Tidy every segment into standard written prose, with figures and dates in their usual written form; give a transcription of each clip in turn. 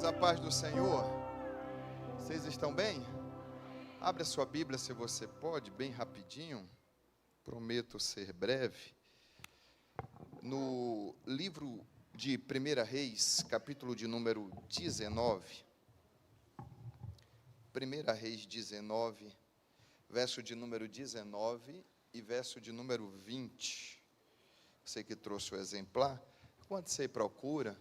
Irmãos, a paz do Senhor. Vocês estão bem? Abra sua Bíblia se você pode, bem rapidinho. Prometo ser breve. No livro de 1 Reis, capítulo de número 19. 1 Reis 19, verso de número 19 e verso de número 20. Você que trouxe o exemplar, quando você procura,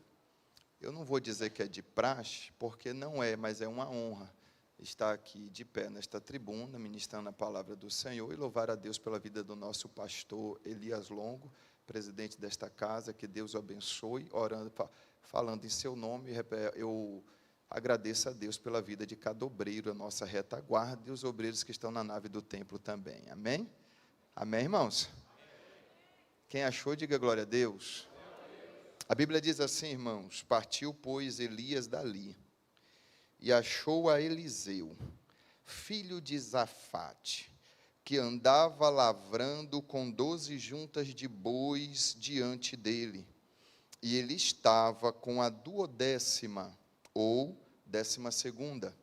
eu não vou dizer que é de praxe, porque não é, mas é uma honra estar aqui de pé nesta tribuna, ministrando a palavra do Senhor e louvar a Deus pela vida do nosso pastor Elias Longo, presidente desta casa. Que Deus o abençoe, orando, falando em seu nome. Eu agradeço a Deus pela vida de cada obreiro, a nossa retaguarda e os obreiros que estão na nave do templo também. Amém? Amém, irmãos? Quem achou, diga glória a Deus. A Bíblia diz assim, irmãos: partiu, pois, Elias dali, e achou a Eliseu, filho de Zafate, que andava lavrando com 12 juntas de bois diante dele, e ele estava com a 12ª, ou 12ª.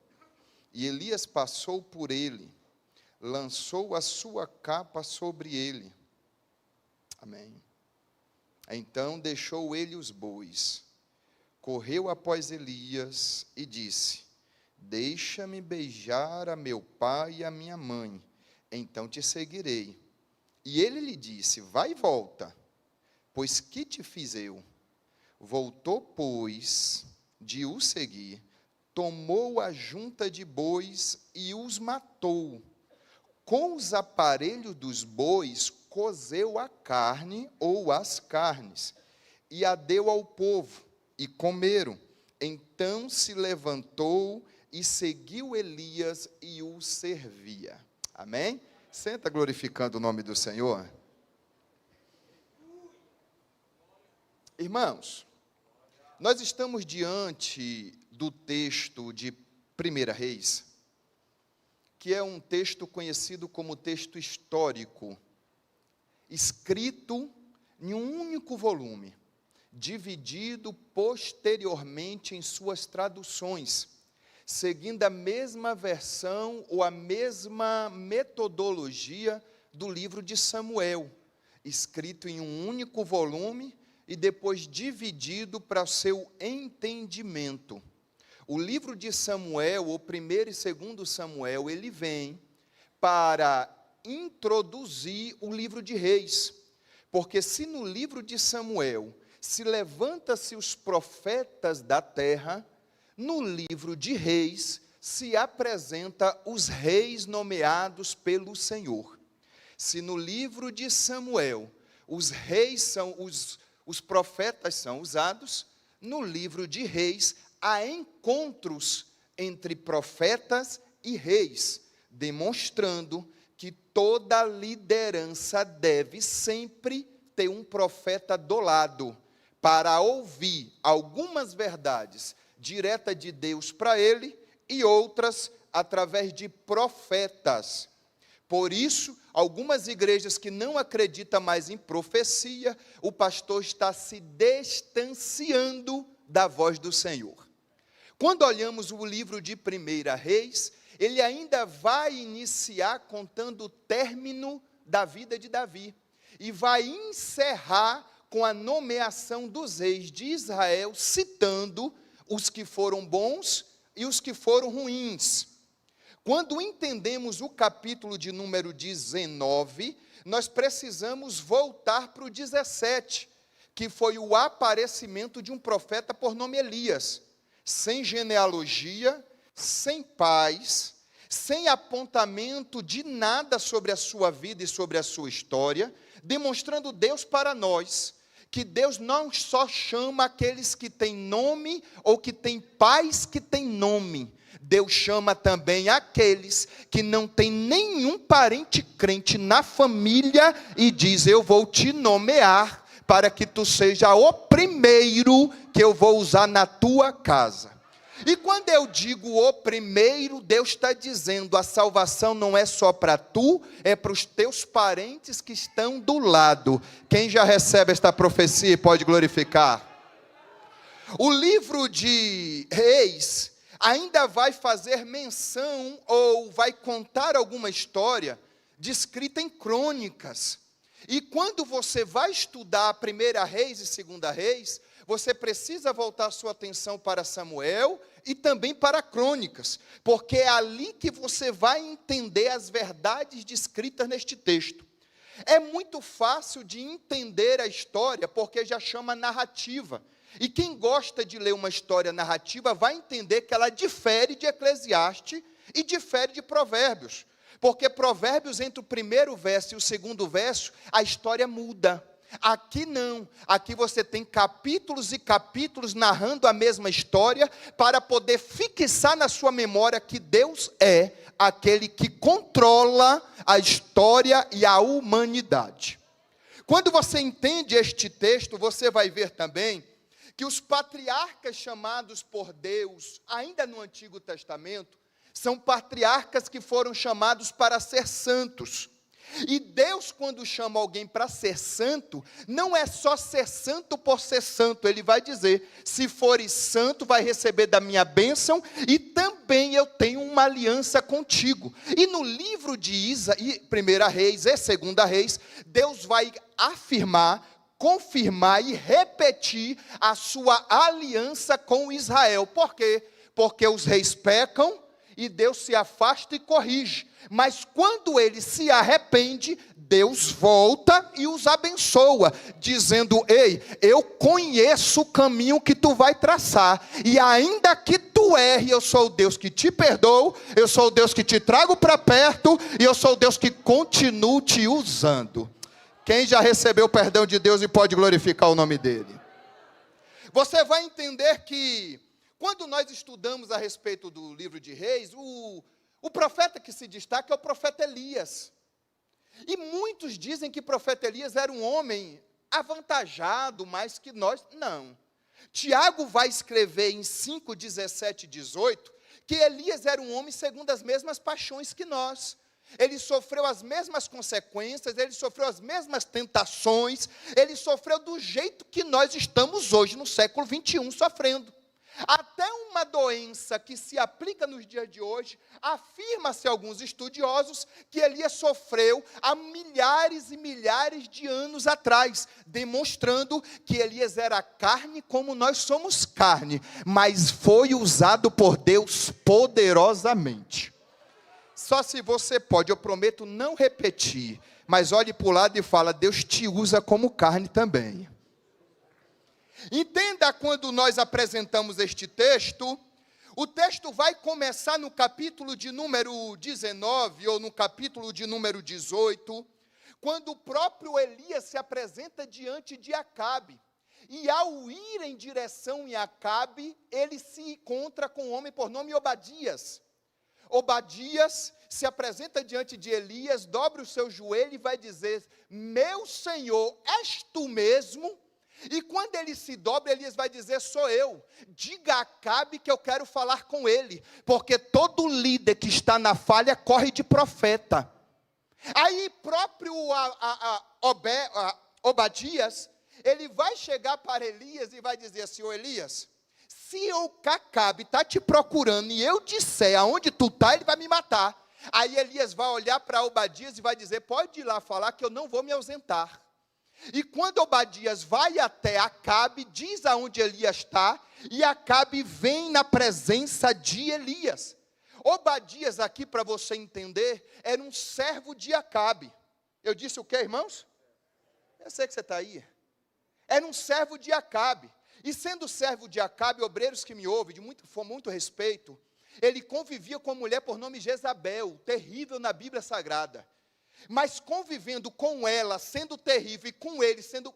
E Elias passou por ele, lançou a sua capa sobre ele. Amém. Então deixou ele os bois, correu após Elias e disse: deixa-me beijar a meu pai e a minha mãe, então te seguirei. E ele lhe disse: vai e volta, pois que te fiz eu? Voltou, pois, de o seguir, tomou a junta de bois e os matou. Com os aparelhos dos bois, cozeu a carne ou as carnes, e a deu ao povo, e comeram. Então se levantou e seguiu Elias e o servia. Amém? Senta glorificando o nome do Senhor. Irmãos, nós estamos diante do texto de 1 Reis, que é um texto conhecido como texto histórico, escrito em um único volume, dividido posteriormente em suas traduções, seguindo a mesma versão ou a mesma metodologia do livro de Samuel, escrito em um único volume e depois dividido para seu entendimento. O livro de Samuel, o 1º e 2º Samuel, ele vem para introduzir o livro de Reis, porque se no livro de Samuel se levanta-se os profetas da terra, no livro de Reis se apresenta os reis nomeados pelo Senhor. Se no livro de Samuel os reis são os profetas são usados, no livro de Reis há encontros entre profetas e reis, demonstrando que toda liderança deve sempre ter um profeta do lado, para ouvir algumas verdades diretas de Deus para ele, e outras através de profetas. Por isso, algumas igrejas que não acreditam mais em profecia, o pastor está se distanciando da voz do Senhor. Quando olhamos o livro de 1 Reis, ele ainda vai iniciar contando o término da vida de Davi, e vai encerrar com a nomeação dos reis de Israel, citando os que foram bons e os que foram ruins. Quando entendemos o capítulo de número 19, nós precisamos voltar para o 17, que foi o aparecimento de um profeta por nome Elias, sem genealogia, sem pais, sem apontamento de nada sobre a sua vida e sobre a sua história, demonstrando Deus para nós, que Deus não só chama aqueles que têm nome, ou que têm pais que têm nome, Deus chama também aqueles que não têm nenhum parente crente na família, e diz: eu vou te nomear, para que tu seja o primeiro que eu vou usar na tua casa. E quando eu digo o primeiro, Deus está dizendo: a salvação não é só para tu, é para os teus parentes que estão do lado. Quem já recebe esta profecia pode glorificar? O livro de Reis ainda vai fazer menção ou vai contar alguma história descrita em crônicas. E quando você vai estudar a primeira Reis e segunda Reis, você precisa voltar sua atenção para Samuel e também para crônicas, porque é ali que você vai entender as verdades descritas neste texto. É muito fácil de entender a história, porque já chama narrativa. E quem gosta de ler uma história narrativa vai entender que ela difere de Eclesiastes e difere de Provérbios. Porque Provérbios, entre o primeiro verso e o segundo verso, a história muda. Aqui não, aqui você tem capítulos e capítulos narrando a mesma história, para poder fixar na sua memória que Deus é aquele que controla a história e a humanidade. Quando você entende este texto, você vai ver também que os patriarcas chamados por Deus, ainda no Antigo Testamento, são patriarcas que foram chamados para ser santos. E Deus, quando chama alguém para ser santo, não é só ser santo por ser santo. Ele vai dizer, se fores santo, vai receber da minha bênção, e também eu tenho uma aliança contigo. E no livro de 1 Reis e 2 Reis, Deus vai afirmar, confirmar e repetir a sua aliança com Israel. Por quê? Porque os reis pecam, e Deus se afasta e corrige. Mas quando ele se arrepende, Deus volta e os abençoa, dizendo, ei, eu conheço o caminho que tu vai traçar, e ainda que tu erre, eu sou o Deus que te perdoo, eu sou o Deus que te trago para perto, e eu sou o Deus que continuo te usando. Quem já recebeu o perdão de Deus e pode glorificar o nome dele? Você vai entender que, quando nós estudamos a respeito do livro de Reis, o profeta que se destaca é o profeta Elias. E muitos dizem que o profeta Elias era um homem avantajado, mais que nós. Não. Tiago vai escrever em 5, 17 e 18, que Elias era um homem segundo as mesmas paixões que nós. Ele sofreu as mesmas consequências, ele sofreu as mesmas tentações, ele sofreu do jeito que nós estamos hoje, no século 21, sofrendo. Até uma doença que se aplica nos dias de hoje, afirma-se alguns estudiosos que Elias sofreu há milhares e milhares de anos atrás, demonstrando que Elias era carne como nós somos carne, mas foi usado por Deus poderosamente. Só se você pode, eu prometo não repetir, mas olhe para o lado e fala, Deus te usa como carne também. Entenda, quando nós apresentamos este texto, o texto vai começar no capítulo de número 19, ou no capítulo de número 18, quando o próprio Elias se apresenta diante de Acabe. E ao ir em direção a Acabe, ele se encontra com um homem por nome Obadias. Obadias se apresenta diante de Elias, dobra o seu joelho e vai dizer, meu Senhor, és tu mesmo? E quando ele se dobra, Elias vai dizer, sou eu. Diga a Acabe que eu quero falar com ele, porque todo líder que está na falha corre de profeta. Aí próprio Obadias, ele vai chegar para Elias e vai dizer assim, ô Elias, se o Acabe está te procurando e eu disser aonde tu está, ele vai me matar. Aí Elias vai olhar para Obadias e vai dizer, pode ir lá falar que eu não vou me ausentar. E quando Obadias vai até Acabe, diz aonde Elias está, e Acabe vem na presença de Elias. Obadias aqui, para você entender, era um servo de Acabe. Eu disse o quê, irmãos? Eu sei que você está aí. Era um servo de Acabe. E sendo servo de Acabe, obreiros que me ouvem, com muito respeito, ele convivia com uma mulher por nome Jezabel, terrível na Bíblia Sagrada. Mas convivendo com ela, sendo terrível, e com ele sendo,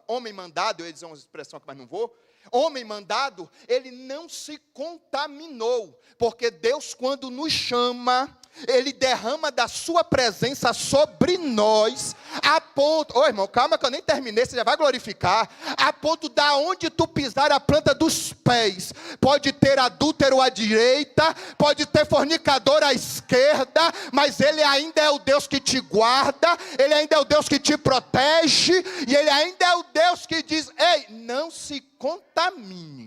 homem mandado, eu ia dizer uma expressão que mas não vou, homem mandado, ele não se contaminou, porque Deus, quando nos chama, Ele derrama da sua presença sobre nós, a ponto, irmão, calma que eu nem terminei, você já vai glorificar, a ponto da onde tu pisar a planta dos pés, pode ter adúltero à direita, pode ter fornicador à esquerda, mas Ele ainda é o Deus que te guarda, Ele ainda é o Deus que te protege, e Ele ainda é o Deus que diz, ei, não se contamine.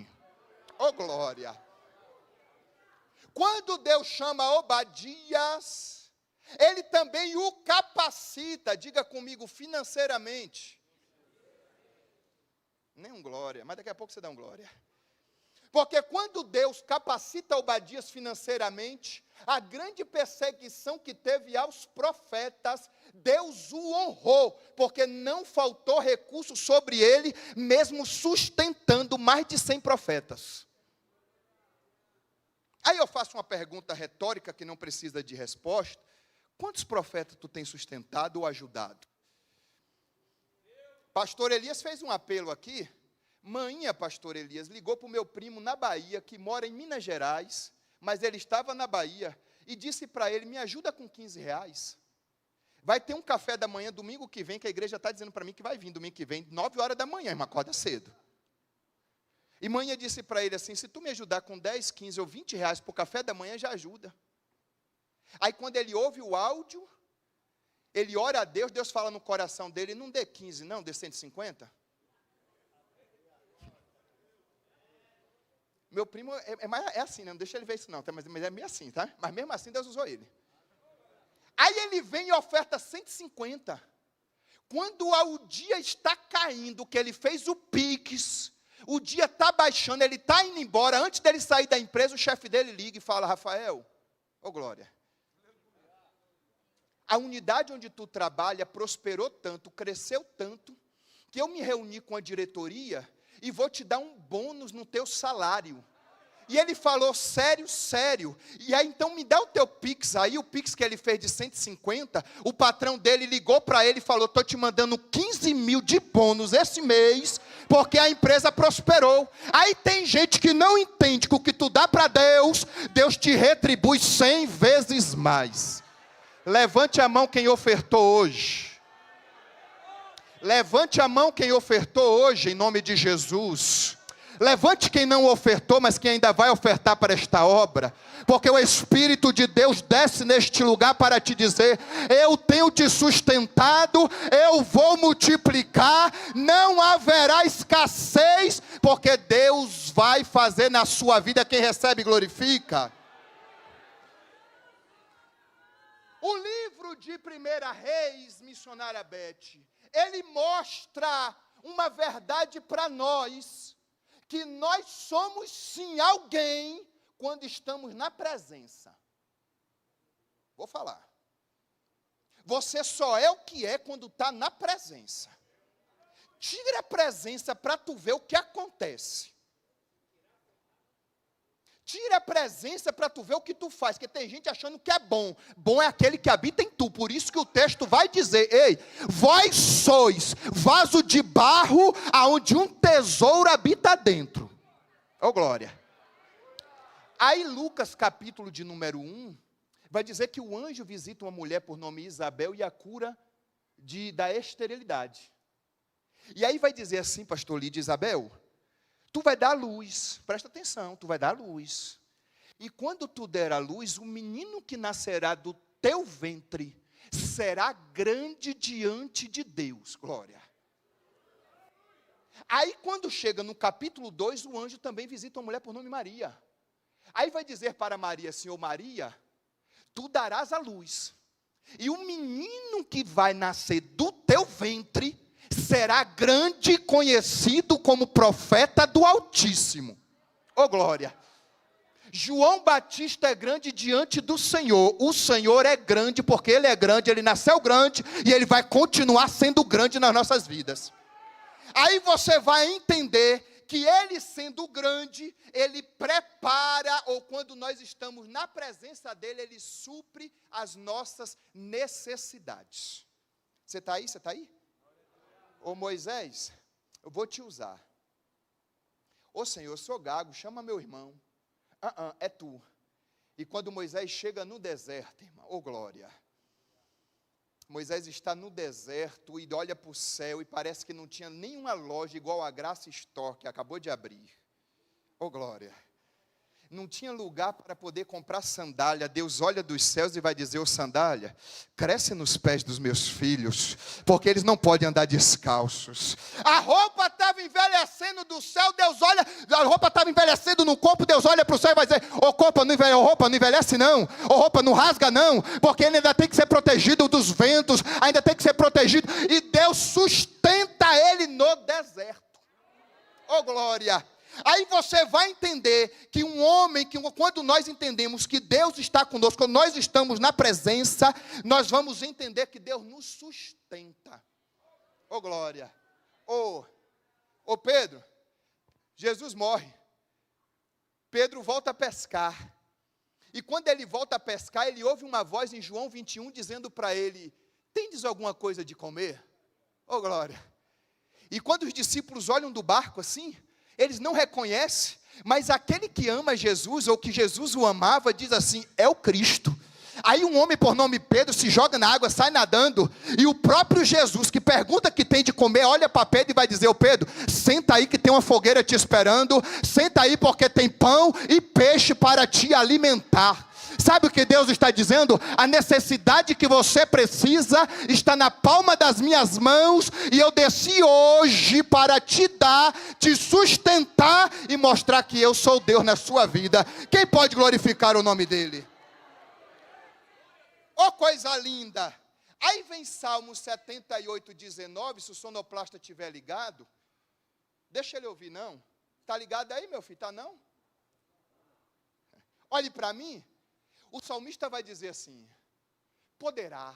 glória. Quando Deus chama Obadias, ele também o capacita, diga comigo, financeiramente. Nem um glória, mas daqui a pouco você dá um glória. Porque quando Deus capacita Obadias financeiramente, a grande perseguição que teve aos profetas, Deus o honrou, porque não faltou recurso sobre ele, mesmo sustentando mais de 100 profetas. Aí eu faço uma pergunta retórica que não precisa de resposta. Quantos profetas tu tem sustentado ou ajudado? Pastor Elias fez um apelo aqui. Manhã, pastor Elias, ligou para o meu primo na Bahia, que mora em Minas Gerais, mas ele estava na Bahia, e disse para ele, me ajuda com 15 reais. Vai ter um café da manhã, domingo que vem, que a igreja está dizendo para mim que vai vir domingo que vem, 9 horas da manhã, irmã, acorda cedo. E manhã disse para ele assim, se tu me ajudar com 10, 15 ou 20 reais para o café da manhã, já ajuda. Aí quando ele ouve o áudio, ele ora a Deus, Deus fala no coração dele, não dê 15 não, dê 150. Meu primo é assim, né? Não deixa ele ver isso não, tá? Mas é meio assim, tá? Mas mesmo assim Deus usou ele. Aí ele vem e oferta 150. Quando o dia está caindo, que ele fez o Pix, o dia está baixando, ele está indo embora, antes dele sair da empresa, o chefe dele liga e fala, Rafael, ô glória, a unidade onde tu trabalha prosperou tanto, cresceu tanto, que eu me reuni com a diretoria e vou te dar um bônus no teu salário. E ele falou, sério, sério. E aí, então, me dá o teu Pix. Aí, o Pix que ele fez de 150, o patrão dele ligou para ele e falou, estou te mandando 15 mil de bônus esse mês, porque a empresa prosperou. Aí tem gente que não entende que o que tu dá para Deus, Deus te retribui 100 vezes mais. Levante a mão quem ofertou hoje. Levante a mão quem ofertou hoje, em nome de Jesus. Levante quem não ofertou, mas quem ainda vai ofertar para esta obra. Porque o Espírito de Deus desce neste lugar para te dizer, eu tenho te sustentado, eu vou multiplicar, não haverá escassez, porque Deus vai fazer na sua vida, quem recebe glorifica. O livro de 1 Reis, missionária Beth, ele mostra uma verdade para nós, que nós somos sim alguém quando estamos na presença. Vou falar. Você só é o que é quando está na presença. Tira a presença para tu ver o que acontece. Tira a presença para tu ver o que tu faz, porque tem gente achando que é bom. Bom é aquele que habita em tu, por isso que o texto vai dizer, ei, vós sois vaso de barro, aonde um tesouro habita dentro. Ô glória. Aí Lucas capítulo de número 1, vai dizer que o anjo visita uma mulher por nome Isabel e a cura da esterilidade. E aí vai dizer assim, pastor Lídia, Isabel, tu vai dar luz, presta atenção, tu vai dar luz. E quando tu der a luz, o menino que nascerá do teu ventre será grande diante de Deus, glória. Aí quando chega no capítulo 2, o anjo também visita uma mulher por nome Maria. Aí vai dizer para Maria, Senhor Maria, tu darás a luz. E o menino que vai nascer do teu ventre será grande, conhecido como profeta do Altíssimo. Ô glória. João Batista é grande diante do Senhor. O Senhor é grande porque Ele é grande, Ele nasceu grande e Ele vai continuar sendo grande nas nossas vidas. Aí você vai entender que Ele sendo grande, Ele prepara, ou quando nós estamos na presença dEle, Ele supre as nossas necessidades. Você está aí? Você está aí? Ô Moisés, eu vou te usar. Ô Senhor, eu sou gago, chama meu irmão. É tu. E quando Moisés chega no deserto, irmão, ô glória. Moisés está no deserto e olha para o céu e parece que não tinha nenhuma loja igual a Graça Store, que acabou de abrir. Ô glória. Não tinha lugar para poder comprar sandália. Deus olha dos céus e vai dizer, ô sandália, cresce nos pés dos meus filhos, porque eles não podem andar descalços. A roupa estava envelhecendo do céu, Deus olha, a roupa estava envelhecendo no corpo, Deus olha para o céu e vai dizer, roupa não envelhece não, roupa não rasga não, porque ele ainda tem que ser protegido dos ventos, ainda tem que ser protegido, e Deus sustenta ele no deserto. Oh glória! Aí você vai entender que um homem, quando nós entendemos que Deus está conosco, quando nós estamos na presença, nós vamos entender que Deus nos sustenta. Oh glória! Ô Pedro, Jesus morre, Pedro volta a pescar, e quando ele volta a pescar, ele ouve uma voz em João 21, dizendo para ele, tendes alguma coisa de comer? Oh glória! E quando os discípulos olham do barco assim, eles não reconhecem, mas aquele que ama Jesus, ou que Jesus o amava, diz assim, é o Cristo. Aí um homem por nome Pedro se joga na água, sai nadando, e o próprio Jesus, que pergunta que tem de comer, olha para Pedro e vai dizer, ô Pedro, senta aí que tem uma fogueira te esperando, senta aí porque tem pão e peixe para te alimentar. Sabe o que Deus está dizendo? A necessidade que você precisa está na palma das minhas mãos, e eu desci hoje para te dar, te sustentar e mostrar que eu sou Deus na sua vida. Quem pode glorificar o nome dele? Oh, coisa linda! Aí vem Salmo 78, 19, se o sonoplasta estiver ligado, deixa ele ouvir não, está ligado aí meu filho, está não? Olhe para mim, o salmista vai dizer assim, poderá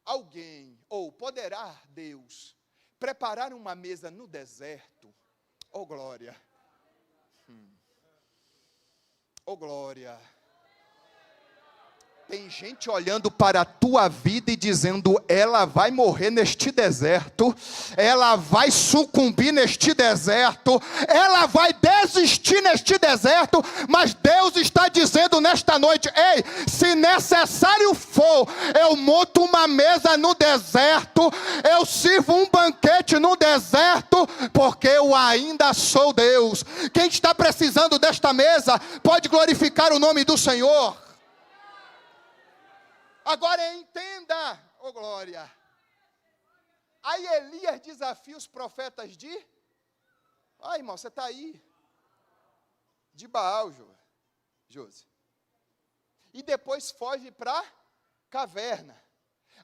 alguém, ou poderá Deus, preparar uma mesa no deserto? Oh glória! Oh glória! Tem gente olhando para a tua vida e dizendo, ela vai morrer neste deserto, ela vai sucumbir neste deserto, ela vai desistir neste deserto, mas Deus está dizendo nesta noite, ei, se necessário for, eu monto uma mesa no deserto, eu sirvo um banquete no deserto, porque eu ainda sou Deus. Quem está precisando desta mesa, pode glorificar o nome do Senhor. Agora entenda, oh glória, aí Elias desafia os profetas de, irmão, você está aí, de Baal, Josi, e depois foge para a caverna,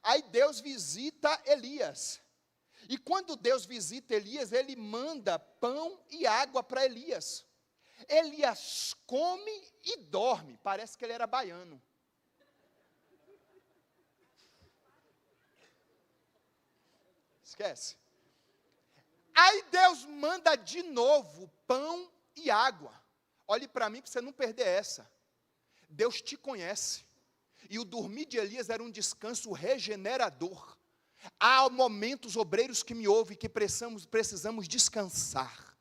aí Deus visita Elias, e quando Deus visita Elias, ele manda pão e água para Elias, Elias come e dorme, parece que ele era baiano. Esquece. Aí Deus manda de novo pão e água. Olhe para mim para você não perder essa. Deus te conhece. E o dormir de Elias era um descanso regenerador. Há momentos, obreiros que me ouvem, que precisamos descansar.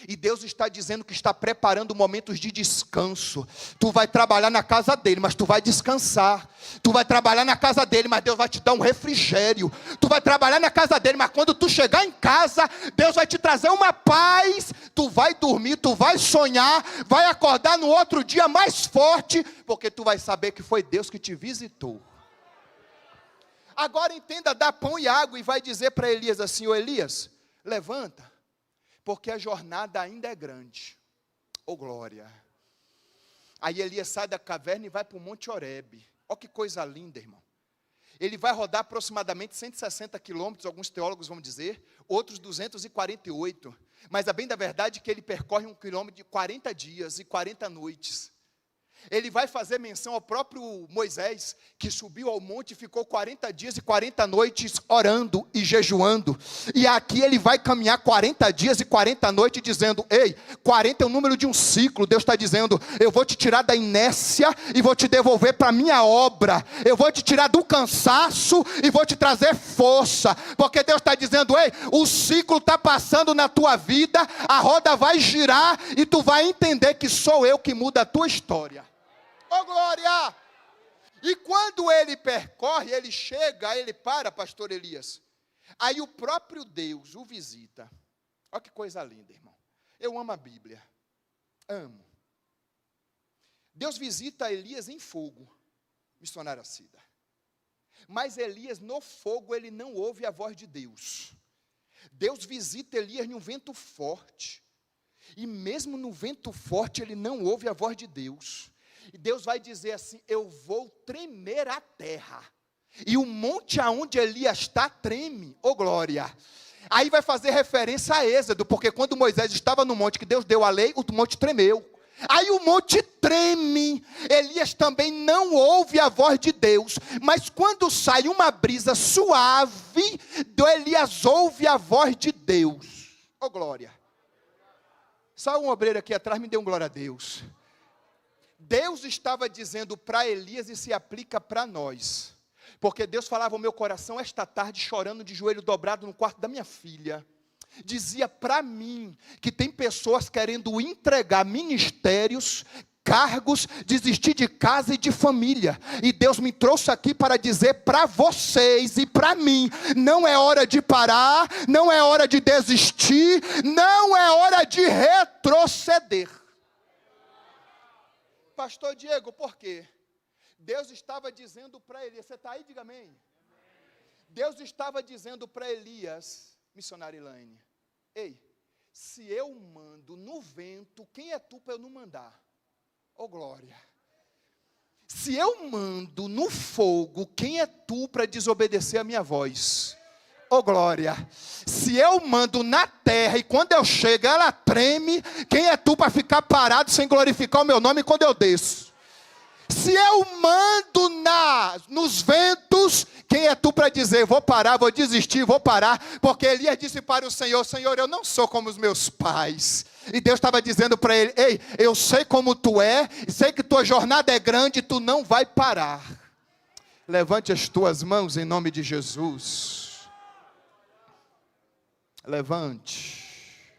E Deus está dizendo que está preparando momentos de descanso. Tu vai trabalhar na casa dele, mas tu vai descansar. Tu vai trabalhar na casa dele, mas Deus vai te dar um refrigério. Tu vai trabalhar na casa dele, mas quando tu chegar em casa, Deus vai te trazer uma paz. Tu vai dormir, tu vai sonhar, vai acordar no outro dia mais forte, porque tu vai saber que foi Deus que te visitou. Agora entenda, dá pão e água, e vai dizer para Elias assim, ô Elias, levanta, porque a jornada ainda é grande. Oh glória! Aí Elias sai da caverna e vai para o Monte Horebe. Olha que coisa linda, irmão. Ele vai rodar aproximadamente 160 quilômetros, alguns teólogos vão dizer, outros 248. Mas a bem da verdade é que ele percorre um quilômetro de 40 dias e 40 noites. Ele vai fazer menção ao próprio Moisés, que subiu ao monte e ficou 40 dias e 40 noites orando e jejuando. E aqui ele vai caminhar 40 dias e 40 noites dizendo, ei, 40 é o número de um ciclo. Deus está dizendo, eu vou te tirar da inércia e vou te devolver para a minha obra. Eu vou te tirar do cansaço e vou te trazer força. Porque Deus está dizendo, ei, o ciclo está passando na tua vida, a roda vai girar e tu vai entender que sou eu que muda a tua história. Oh glória! E quando ele percorre, ele chega, ele para, pastor Elias. Aí o próprio Deus o visita. Olha que coisa linda, irmão. Eu amo a Bíblia. Amo. Deus visita Elias em fogo. Missionária Cida. Mas Elias no fogo, ele não ouve a voz de Deus. Deus visita Elias em um vento forte. E mesmo no vento forte, ele não ouve a voz de Deus. E Deus vai dizer assim: eu vou tremer a terra. E o monte aonde Elias está treme, ô glória. Aí vai fazer referência a Êxodo, porque quando Moisés estava no monte que Deus deu a lei, o monte tremeu. Aí o monte treme, Elias também não ouve a voz de Deus, mas quando sai uma brisa suave, Elias ouve a voz de Deus. Ô glória. Só um obreiro aqui atrás me deu um glória a Deus. Deus estava dizendo para Elias e se aplica para nós. Porque Deus falava ao meu coração esta tarde, chorando de joelho dobrado no quarto da minha filha. Dizia para mim que tem pessoas querendo entregar ministérios, cargos, desistir de casa e de família. E Deus me trouxe aqui para dizer para vocês e para mim: não é hora de parar, não é hora de desistir, não é hora de retroceder. Pastor Diego, por quê? Deus estava dizendo para Elias, você está aí? Diga amém. Deus estava dizendo para Elias, missionária Elaine: ei, se eu mando no vento, quem é tu para eu não mandar? Oh glória. Se eu mando no fogo, quem é tu para desobedecer a minha voz? Oh glória. Se eu mando na terra e quando eu chego ela treme, quem é tu para ficar parado sem glorificar o meu nome quando eu desço? Se eu mando nos ventos, quem é tu para dizer: vou parar, vou desistir, vou parar? Porque Elias disse para o Senhor: Senhor, eu não sou como os meus pais. E Deus estava dizendo para ele: ei, eu sei como tu é, sei que tua jornada é grande, tu não vai parar. Levante as tuas mãos em nome de Jesus. Levante,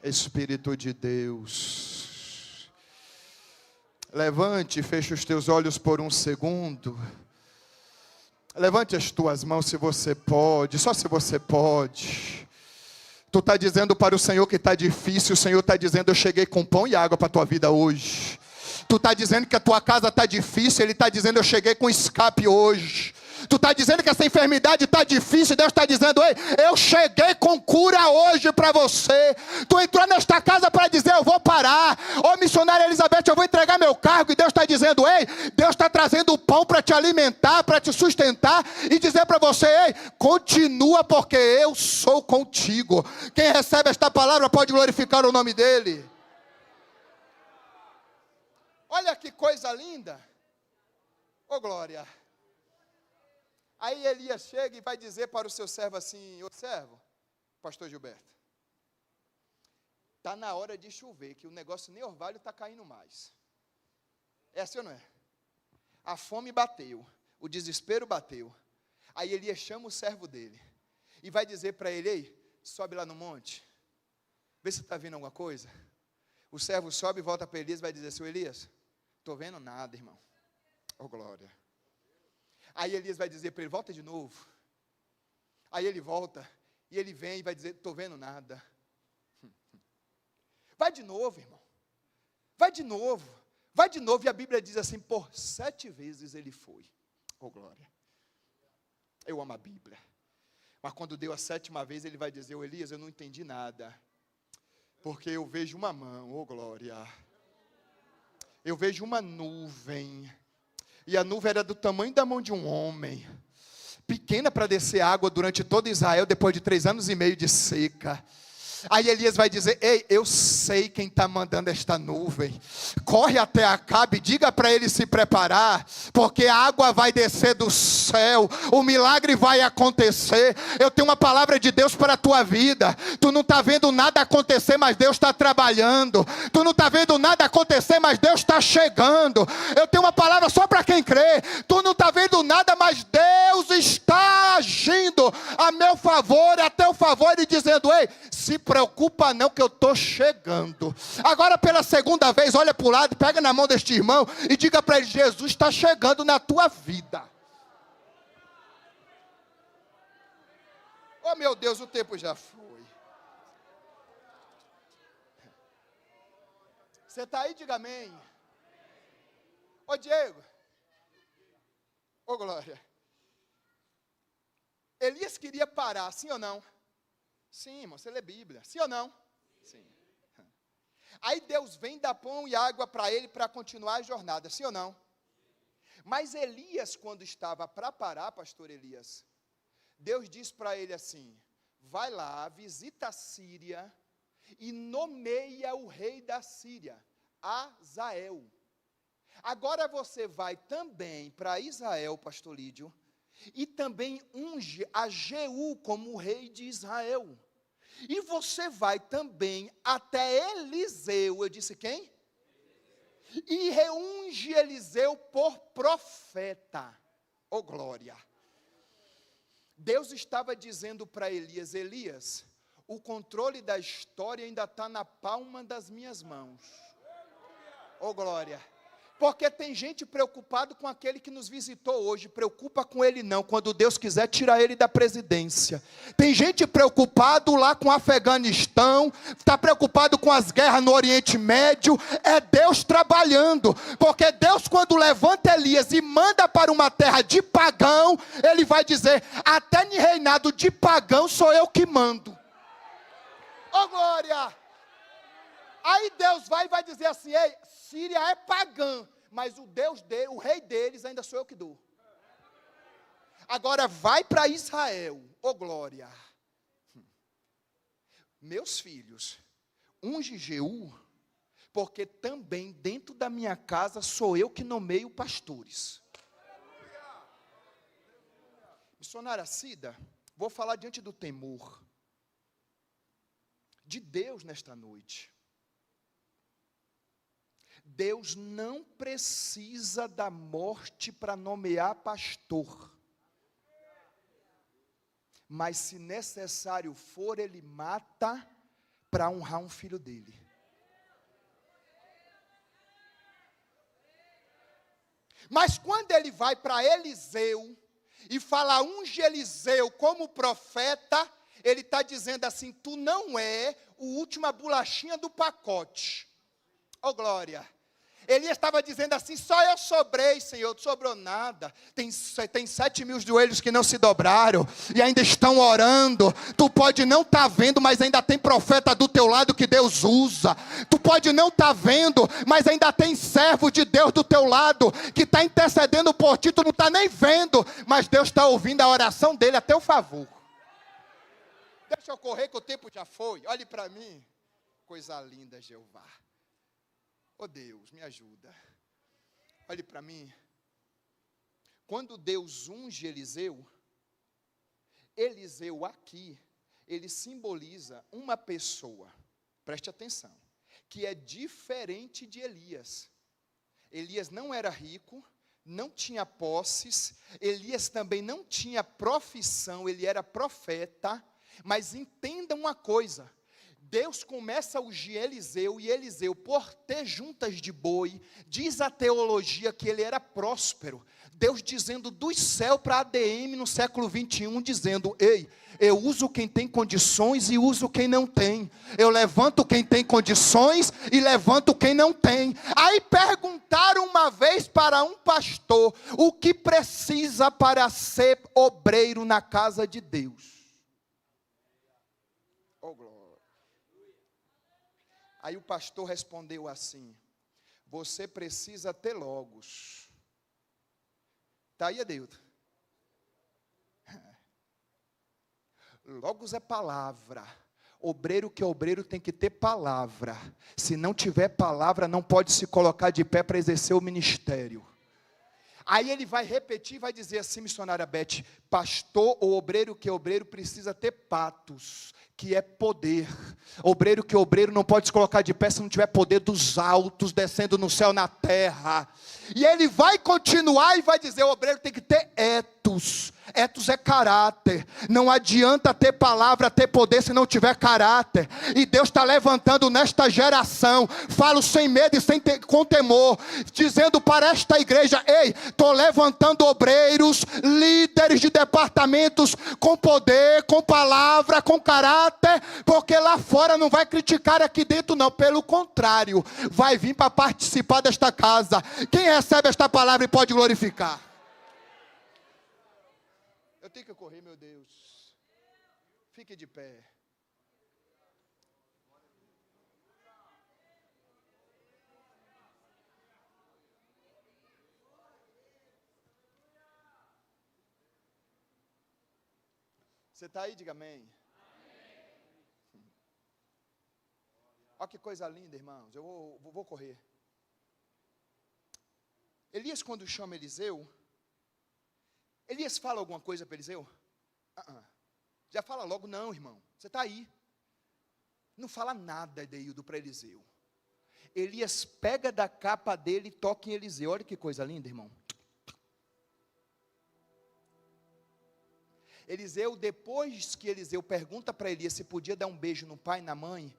Espírito de Deus. Levante e feche os teus olhos por um segundo. Levante as tuas mãos se você pode, só se você pode. Tu está dizendo para o Senhor que está difícil, o Senhor está dizendo: eu cheguei com pão e água para a tua vida hoje. Tu está dizendo que a tua casa está difícil, Ele está dizendo: eu cheguei com escape hoje. Tu está dizendo que essa enfermidade está difícil, Deus está dizendo: ei, eu cheguei com cura hoje para você. Tu entrou nesta casa para dizer: eu vou parar. Ô missionária Elizabeth, eu vou entregar meu cargo. E Deus está dizendo: ei, Deus está trazendo o pão para te alimentar, para te sustentar. E dizer para você: ei, continua porque eu sou contigo. Quem recebe esta palavra pode glorificar o nome dEle. Olha que coisa linda. Ô glória. Aí Elias chega e vai dizer para o seu servo assim: ô servo, pastor Gilberto, está na hora de chover, que o negócio nem orvalho está caindo mais. É assim ou não é? A fome bateu, o desespero bateu. Aí Elias chama o servo dele e vai dizer para ele: ei, sobe lá no monte, vê se está vendo alguma coisa. O servo sobe e volta para Elias e vai dizer: seu Elias, estou vendo nada, irmão. Oh glória. Aí Elias vai dizer para ele: volta de novo. Aí ele volta, e ele vem e vai dizer: estou vendo nada. Vai de novo, irmão. Vai de novo. Vai de novo. E a Bíblia diz assim: por 7 vezes ele foi. Oh glória. Eu amo a Bíblia. Mas quando deu a 7ª vez, ele vai dizer: ô Elias, eu não entendi nada. Porque eu vejo uma mão, oh glória. Eu vejo uma nuvem. E a nuvem era do tamanho da mão de um homem, pequena para descer água durante todo Israel, depois de 3 anos e meio de seca. Aí Elias vai dizer: ei, eu sei quem está mandando esta nuvem. Corre até Acabe, diga para ele se preparar, porque a água vai descer do céu, o milagre vai acontecer. Eu tenho uma palavra de Deus para a tua vida. Tu não está vendo nada acontecer, mas Deus está trabalhando. Tu não está vendo nada acontecer, mas Deus está chegando. Eu tenho uma palavra só para quem crê. Tu não está vendo nada, mas Deus está agindo a meu favor, a teu favor, e dizendo: ei, se preocupa não que eu estou chegando. Agora pela 2ª vez, olha para o lado, pega na mão deste irmão e diga para ele: Jesus está chegando na tua vida. Oh meu Deus, o tempo já foi. Você está aí? Diga amém. Ô Diego. Ô glória. Elias queria parar, sim ou não? Sim, irmão, você lê Bíblia. Sim ou não? Sim. Aí Deus vem dar pão e água para ele para continuar a jornada. Sim ou não? Mas Elias, quando estava para parar, pastor Elias, Deus diz para ele assim: vai lá, visita a Síria e nomeia o rei da Síria, Azael. Agora você vai também para Israel, pastor Lídio, e também unge a Jeú como rei de Israel. E você vai também até Eliseu, eu disse quem? E reunge Eliseu por profeta. Oh glória! Deus estava dizendo para Elias: Elias, o controle da história ainda está na palma das minhas mãos. Oh glória! Porque tem gente preocupado com aquele que nos visitou hoje, preocupa com ele não, quando Deus quiser tirar ele da presidência. Tem gente preocupado lá com o Afeganistão, está preocupado com as guerras no Oriente Médio, é Deus trabalhando, porque Deus quando levanta Elias e manda para uma terra de pagão, ele vai dizer, até em reinado de pagão sou eu que mando. Oh glória! Aí Deus vai dizer assim, ei, Síria é pagã, mas o Deus dele, o rei deles ainda sou eu que dou. Agora vai para Israel, oh glória. Meus filhos, unge Jeú, porque também dentro da minha casa sou eu que nomeio pastores. Missionária Cida, vou falar diante do temor de Deus nesta noite. Deus não precisa da morte para nomear pastor. Mas se necessário for, Ele mata para honrar um filho dele. Mas quando ele vai para Eliseu e fala, unge Eliseu como profeta, ele está dizendo assim, tu não é a última bolachinha do pacote. Oh glória! Elias estava dizendo assim, só eu sobrei, Senhor, não sobrou nada. Tem 7.000 joelhos que não se dobraram e ainda estão orando. Tu pode não estar vendo, mas ainda tem profeta do teu lado que Deus usa. Tu pode não estar vendo, mas ainda tem servo de Deus do teu lado que está intercedendo por ti, tu não está nem vendo, mas Deus está ouvindo a oração dele a teu favor. Deixa eu correr que o tempo já foi, olhe para mim. Coisa linda, Jeová. Oh Deus, me ajuda. Olhe para mim. Quando Deus unge Eliseu, Eliseu aqui, ele simboliza uma pessoa, preste atenção, que é diferente de Elias. Elias não era rico, não tinha posses, Elias também não tinha profissão, ele era profeta, mas entenda uma coisa, Deus começa a ungir Eliseu, e Eliseu, por ter juntas de boi, diz a teologia que ele era próspero. Deus dizendo do céu para a ADM no século 21, dizendo, ei, eu uso quem tem condições e uso quem não tem. Eu levanto quem tem condições e levanto quem não tem. Aí perguntaram uma vez para um pastor, o que precisa para ser obreiro na casa de Deus? Oh, glória. Aí o pastor respondeu assim, você precisa ter logos. Está aí, Adeudo? Logos é palavra. Obreiro que é obreiro tem que ter palavra. Se não tiver palavra, não pode se colocar de pé para exercer o ministério. Aí ele vai repetir, vai dizer assim, missionária Beth, pastor ou obreiro que é obreiro precisa ter patos, que é poder. Obreiro que é obreiro não pode se colocar de pé se não tiver poder dos altos, descendo no céu, na terra. E ele vai continuar e vai dizer, o obreiro tem que ter etos. Etos é caráter. Não adianta ter palavra, ter poder se não tiver caráter. E Deus está levantando nesta geração, falo sem medo e com temor, dizendo para esta igreja, ei, estou levantando obreiros, líderes de departamentos com poder, com palavra, com caráter, porque lá fora não vai criticar, aqui dentro não, pelo contrário, vai vir para participar desta casa. Quem recebe esta palavra e pode glorificar? Eu tenho que correr, meu Deus. Fique de pé. Você está aí? Diga amém. Olha que coisa linda, irmãos. Eu vou correr. Elias, quando chama Eliseu, Elias fala alguma coisa para Eliseu? Já fala logo, não, irmão. Você está aí. Não fala nada, Edeildo, para Eliseu. Elias pega da capa dele e toca em Eliseu. Olha que coisa linda, irmão. Eliseu, depois que Eliseu pergunta para Elias se podia dar um beijo no pai e na mãe,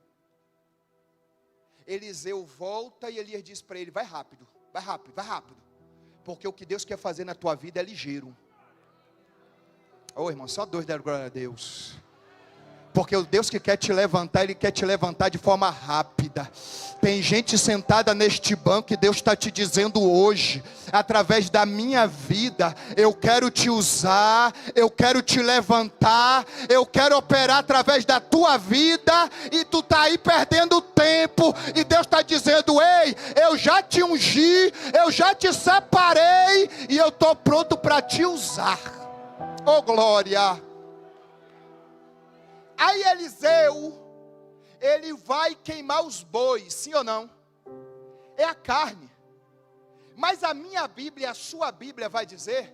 Eliseu volta e Elias diz para ele, vai rápido, vai rápido, vai rápido, porque o que Deus quer fazer na tua vida é ligeiro. Irmão, só dois deram glória a Deus. Porque o Deus que quer te levantar, Ele quer te levantar de forma rápida. Tem gente sentada neste banco e Deus está te dizendo hoje, através da minha vida, eu quero te usar, eu quero te levantar, eu quero operar através da tua vida, e tu está aí perdendo tempo, e Deus está dizendo, ei, eu já te ungi, eu já te separei, e eu estou pronto para te usar. Oh glória! Aí Eliseu, ele vai queimar os bois, sim ou não? É a carne. Mas a minha Bíblia, a sua Bíblia vai dizer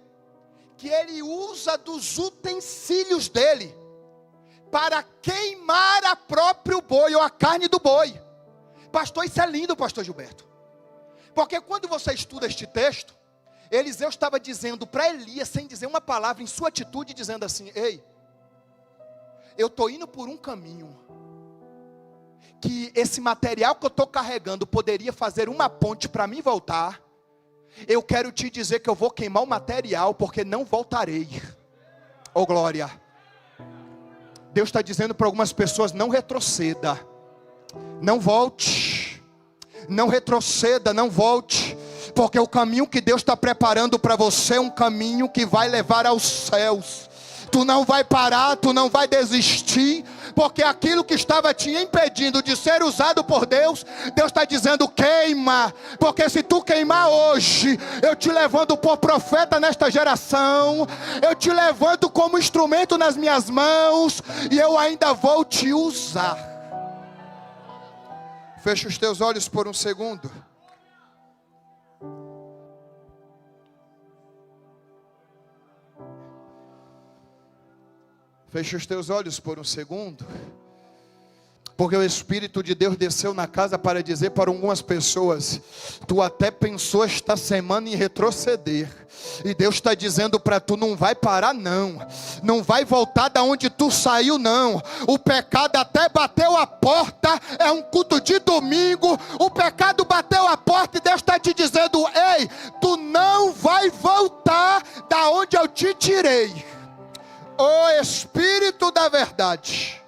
que ele usa dos utensílios dele para queimar a próprio boi, ou a carne do boi. Pastor, isso é lindo, pastor Gilberto. Porque quando você estuda este texto, Eliseu estava dizendo para Elias, sem dizer uma palavra, em sua atitude, dizendo assim, ei, eu estou indo por um caminho, que esse material que eu estou carregando poderia fazer uma ponte para mim voltar. Eu quero te dizer que eu vou queimar o material, porque não voltarei. Oh glória! Deus está dizendo para algumas pessoas, não retroceda, não volte, não retroceda, não volte, porque o caminho que Deus está preparando para você é um caminho que vai levar aos céus. Tu não vai parar, tu não vai desistir, porque aquilo que estava te impedindo de ser usado por Deus, Deus está dizendo, queima, porque se tu queimar hoje, eu te levanto por profeta nesta geração, eu te levanto como instrumento nas minhas mãos, e eu ainda vou te usar. Fecha os teus olhos por um segundo. Feche os teus olhos por um segundo, porque o Espírito de Deus desceu na casa para dizer para algumas pessoas, tu até pensou esta semana em retroceder, e Deus está dizendo para tu, não vai parar não, não vai voltar da onde tu saiu não, o pecado até bateu a porta, é um culto de domingo, o pecado bateu a porta e Deus está te dizendo, ei, tu não vai voltar da onde eu te tirei. O Espírito da verdade.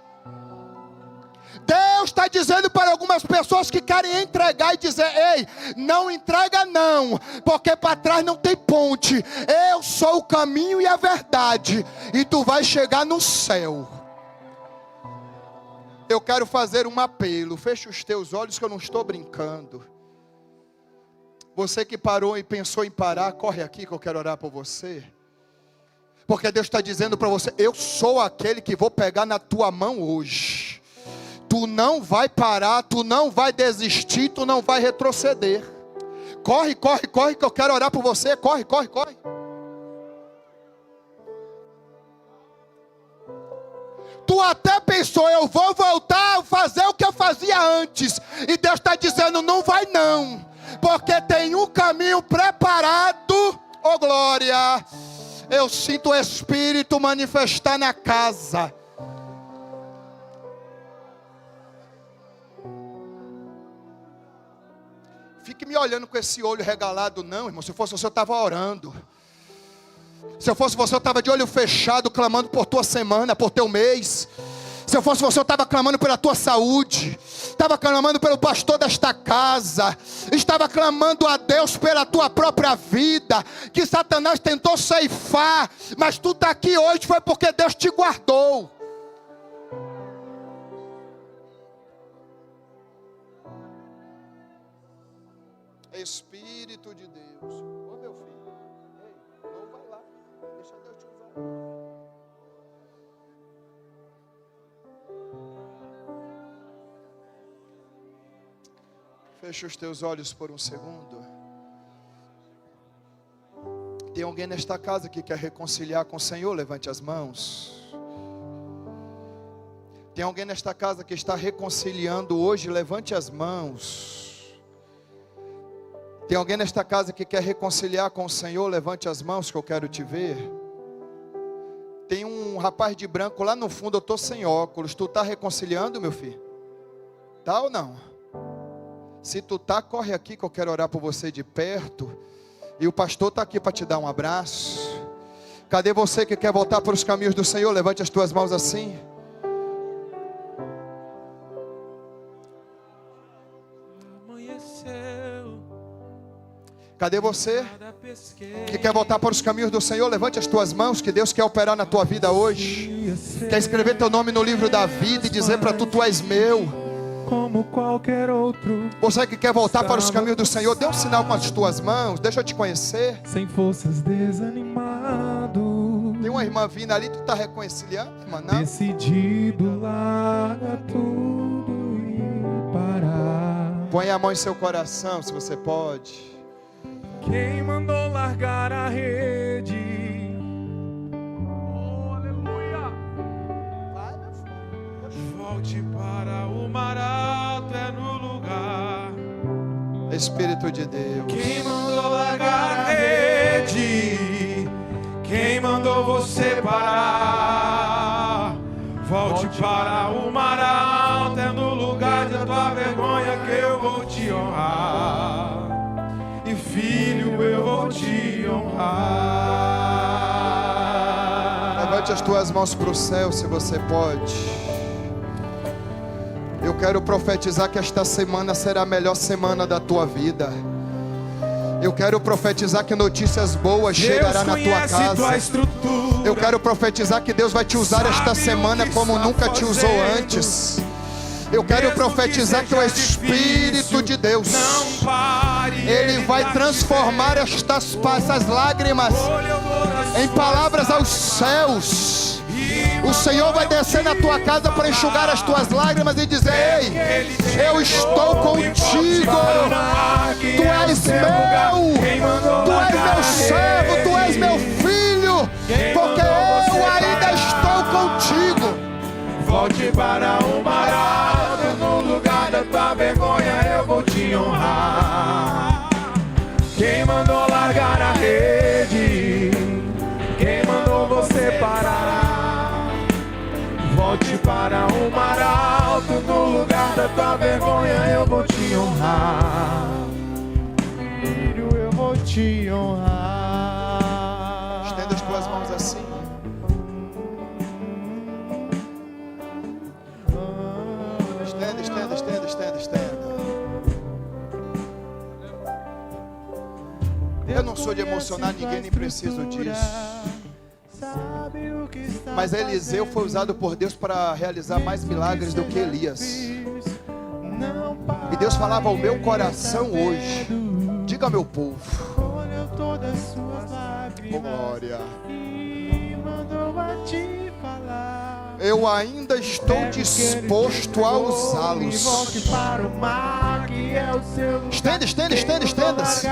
Deus está dizendo para algumas pessoas que querem entregar e dizer, ei, não entrega não, porque para trás não tem ponte. Eu sou o caminho e a verdade, e tu vai chegar no céu. Eu quero fazer um apelo. Fecha os teus olhos que eu não estou brincando. Você que parou e pensou em parar, corre aqui que eu quero orar por você. Porque Deus está dizendo para você, eu sou aquele que vou pegar na tua mão hoje. Tu não vai parar, tu não vai desistir, tu não vai retroceder. Corre, corre, corre que eu quero orar por você, corre, corre, corre. Tu até pensou, eu vou voltar a fazer o que eu fazia antes. E Deus está dizendo, não vai não. Porque tem um caminho preparado, oh glória. Eu sinto o Espírito manifestar na casa. Fique me olhando com esse olho regalado não, irmão. Se fosse você, eu estava orando. Se eu fosse você, eu estava de olho fechado, clamando por tua semana, por teu mês. Se eu fosse você, eu estava clamando pela tua saúde, estava clamando pelo pastor desta casa, estava clamando a Deus pela tua própria vida, que Satanás tentou ceifar, mas tu está aqui hoje foi porque Deus te guardou. Espírito de Deus, ô meu filho, ei, não vai lá, deixa Deus te usar. Feche os teus olhos por um segundo. Tem alguém nesta casa que quer reconciliar com o Senhor? Levante as mãos. Tem alguém nesta casa que está reconciliando hoje? Levante as mãos. Tem alguém nesta casa que quer reconciliar com o Senhor? Levante as mãos que eu quero te ver. Tem um rapaz de branco lá no fundo, eu estou sem óculos. Tu está reconciliando, meu filho? Tá ou não? Se tu tá, corre aqui que eu quero orar por você de perto. E o pastor está aqui para te dar um abraço. Cadê você que quer voltar para os caminhos do Senhor? Levante as tuas mãos assim. Cadê você que quer voltar para os caminhos do Senhor? Levante as tuas mãos, que Deus quer operar na tua vida hoje. Quer escrever teu nome no livro da vida e dizer para tu és meu. Como qualquer outro. Você que quer voltar para os caminhos do Senhor, dê um sinal com as tuas mãos. Deixa eu te conhecer. Sem forças, desanimado. Tem uma irmã vindo ali, tu está reconciliando, irmã? Não? Decidido, larga tudo e parar. Põe a mão em seu coração, se você pode. Quem mandou largar a rede? Oh, aleluia! Volte para o mar alto, é no lugar. Espírito de Deus. Quem mandou largar a rede? Quem mandou você parar? Volte para o mar alto, é no lugar da tua vergonha que eu vou te honrar. E filho, eu vou te honrar. Levante as tuas mãos para o céu, se você pode. Eu quero profetizar que esta semana será a melhor semana da tua vida. Eu quero profetizar que notícias boas chegarão na tua casa. Eu quero profetizar que Deus vai te usar esta semana como nunca te usou antes. Eu quero profetizar que o Espírito de Deus, Ele vai transformar essas lágrimas em palavras aos céus. O Senhor vai descer na tua casa para enxugar as tuas lágrimas e dizer: ei, eu estou contigo. Tu és meu, tu és meu servo, tu és meu filho, porque eu ainda estou contigo. Volte para o mar alto, no lugar da tua vergonha eu vou te honrar. Quem mandou largar a rede? Quem mandou você parar? Volte para o mar alto, no lugar da tua vergonha eu vou te honrar. Filho, eu vou te honrar. Estenda as tuas mãos assim. Estenda. Eu não sou de emocionar ninguém, nem preciso disso. Mas Eliseu foi usado por Deus para realizar mais milagres do que Elias. E Deus falava ao meu coração hoje: diga ao meu povo, oh glória, eu ainda estou disposto a usá-los. Estenda-se.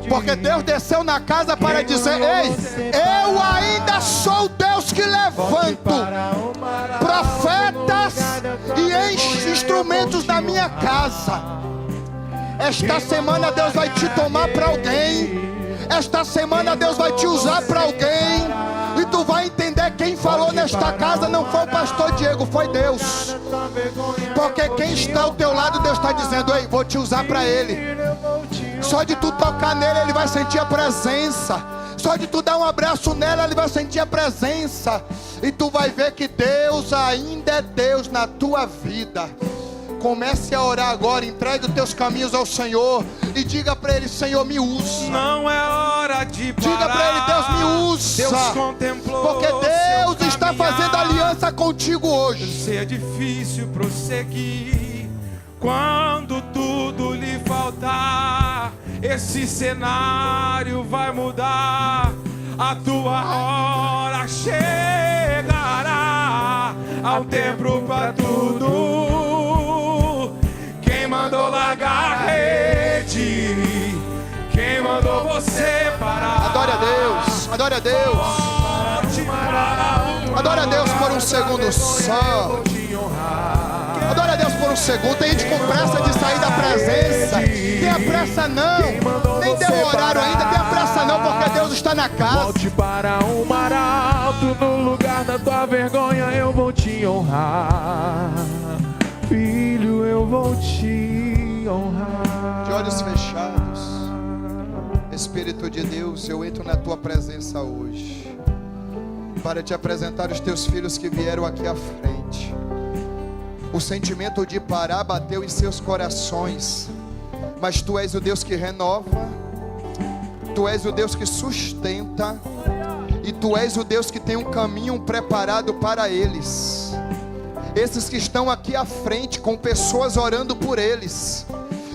Porque Deus desceu na casa para dizer: ei, eu ainda sou Deus que levanto profetas e instrumentos da minha casa. Esta semana Deus vai te tomar para alguém. Esta semana Deus vai te usar para alguém. E tu vai entender: quem falou nesta casa não foi o pastor Diego, foi Deus. Porque quem está ao teu lado, Deus está dizendo: ei, vou te usar para Ele. Só de tu tocar nele, Ele vai sentir a presença. Só de tu dar um abraço nela, Ele vai sentir a presença. E tu vai ver que Deus ainda é Deus na tua vida. Comece a orar agora, entregue os teus caminhos ao Senhor e diga para Ele: Senhor, me usa. Não é hora de parar. Diga para Ele: Deus, me usa. Deus contemplou, porque Deus está fazendo aliança contigo hoje. Se é difícil prosseguir quando tudo lhe faltar, esse cenário vai mudar. A tua hora chegará, ao tempo para tudo. Quem mandou largar Adore a Deus. Adore a Deus por um segundo só. Adore a Deus por um segundo. Tem gente com pressa de sair da presença. Tenha pressa não. Nem deu horário ainda. Tenha pressa não, porque Deus está na casa. Volte para o mar alto, no lugar da tua vergonha eu vou te honrar. Filho, eu vou te honrar. De olhos fechados, Espírito de Deus, eu entro na tua presença hoje para te apresentar os teus filhos que vieram aqui à frente. O sentimento de parar bateu em seus corações, mas tu és o Deus que renova, tu és o Deus que sustenta, e tu és o Deus que tem um caminho preparado para eles. Esses que estão aqui à frente, com pessoas orando por eles,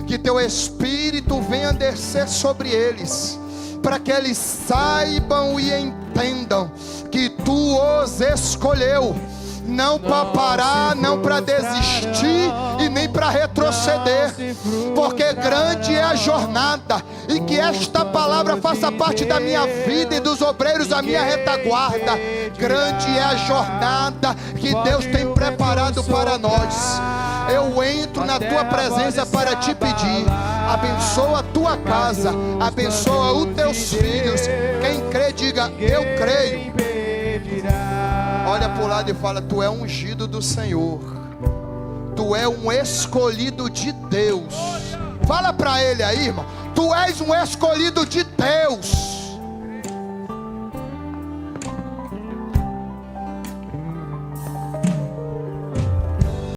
que teu Espírito venha descer sobre eles, para que eles saibam e entendam que tu os escolheu, não para parar, não para desistir e nem para retroceder, porque grande é a jornada, e que esta palavra faça parte da minha vida e dos obreiros da minha retaguarda. Grande é a jornada que Deus tem preparado para nós. Eu entro na tua presença para te pedir: abençoa a tua casa, abençoa os teus filhos. Quem crê, diga: eu creio. Olha para o lado e fala: tu é ungido do Senhor, tu é um escolhido de Deus. Fala para ele aí, irmão: tu és um escolhido de Deus.